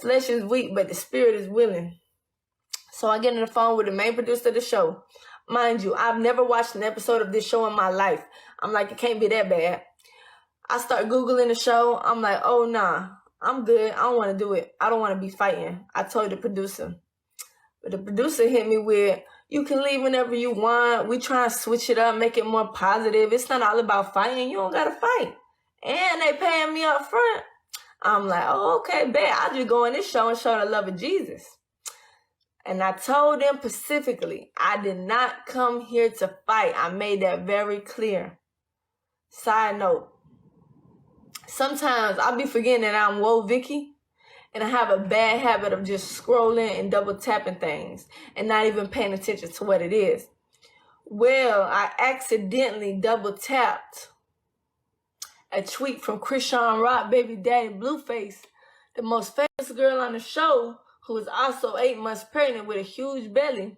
flesh is weak, but the spirit is willing. So I get on the phone with the main producer of the show. Mind you, I've never watched an episode of this show in my life. I'm like, it can't be that bad. I start Googling the show. I'm like, oh, nah, I'm good. I don't want to do it. I don't want to be fighting. I told the producer. But the producer hit me with, you can leave whenever you want. We try to switch it up, make it more positive. It's not all about fighting. You don't got to fight. And they paying me up front. I'm like, oh, okay, bet. I'll just go in this show and show the love of Jesus. And I told them specifically, I did not come here to fight. I made that very clear. Side note, sometimes I'll be forgetting that I'm Woah Vicky, and I have a bad habit of just scrolling and double tapping things and not even paying attention to what it is. Well, I accidentally double tapped a tweet from Chrisean Rock, baby daddy Blueface, the most famous girl on the show, who is also 8 months pregnant with a huge belly.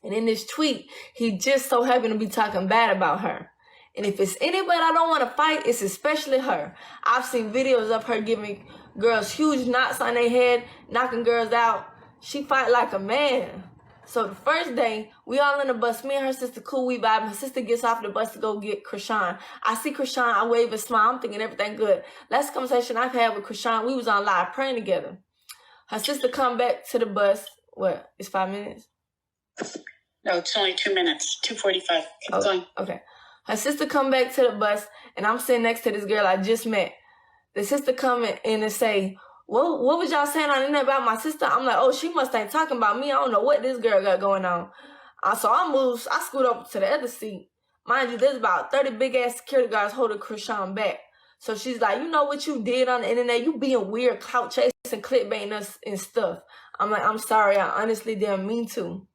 And in this tweet, he just so happened to be talking bad about her. And if it's anybody I don't want to fight, it's especially her. I've seen videos of her giving girls huge knots on their head, knocking girls out. She fight like a man. So the first day, we all in the bus. Me and her sister, cool, we vibe. Her sister gets off the bus to go get Chrisean. I see Chrisean, I wave and smile. I'm thinking everything good. Last conversation I've had with Chrisean, we was on live praying together. Her sister come back to the bus. What? It's 5 minutes? No, it's only 2 minutes. 2:45. Keep going. Okay. Her sister come back to the bus, and I'm sitting next to this girl I just met. The sister come in and say, what was y'all saying on the internet about my sister? I'm like, oh, she must ain't talking about me. I don't know what this girl got going on. So I scoot over to the other seat. Mind you, there's about 30 big-ass security guards holding Chrisean back. So she's like, you know what you did on the internet? You being weird, clout chasing, clickbaiting us and stuff. I'm like, I'm sorry. I honestly didn't mean to.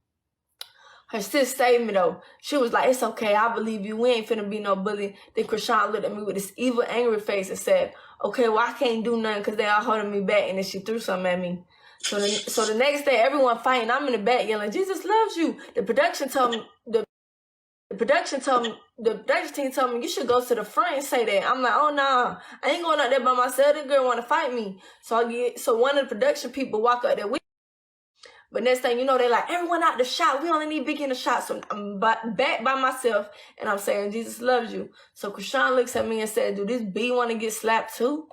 Her sis saved me, though. She was like, it's okay. I believe you. We ain't finna be no bully. Then Chrisean looked at me with this evil, angry face and said, okay, well, I can't do nothing because they all holding me back. And then she threw something at me. So the next day, everyone fighting. I'm in the back yelling, Jesus loves you. The production team told me, you should go to the front and say that. I'm like, oh, no, I ain't going out there by myself. That girl want to fight me. So one of the production people walk up there with me. But next thing you know, they're like, everyone out the shot. We only need Vicky in the shot. So I'm back by myself, and I'm saying, Jesus loves you. So Chrisean looks at me and said, do this B want to get slapped too?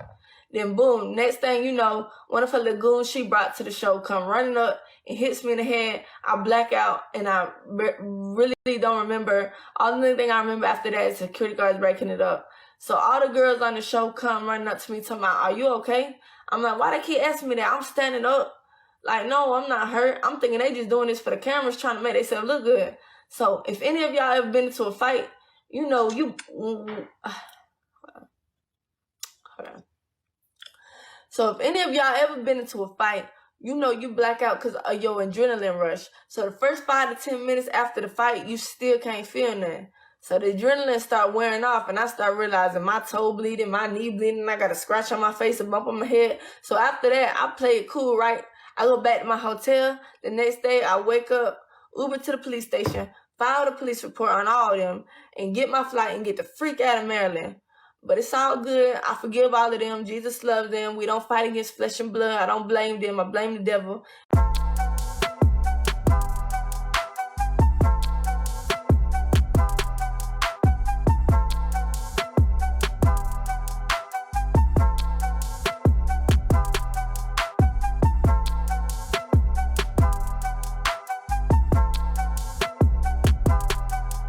Then boom, next thing you know, one of her lagoons she brought to the show come running up and hits me in the head. I black out, and I really don't remember. All the only thing I remember after that is security guards breaking it up. So all the girls on the show come running up to me talking about, are you okay? I'm like, why they keep asking me that? I'm standing up. Like, no, I'm not hurt. I'm thinking they just doing this for the cameras, trying to make themselves look good. So if any of y'all ever been into a fight, you know, hold on. So if any of y'all ever been into a fight, you know you black out because of your adrenaline rush. So the first 5 to 10 minutes after the fight, you still can't feel nothing. So the adrenaline start wearing off, and I start realizing my toe bleeding, my knee bleeding, I got a scratch on my face, a bump on my head. So after that, I play it cool, right? I go back to my hotel. The next day, I wake up, Uber to the police station, file the police report on all of them, and get my flight and get the freak out of Maryland. But it's all good. I forgive all of them. Jesus loves them. We don't fight against flesh and blood. I don't blame them. I blame the devil.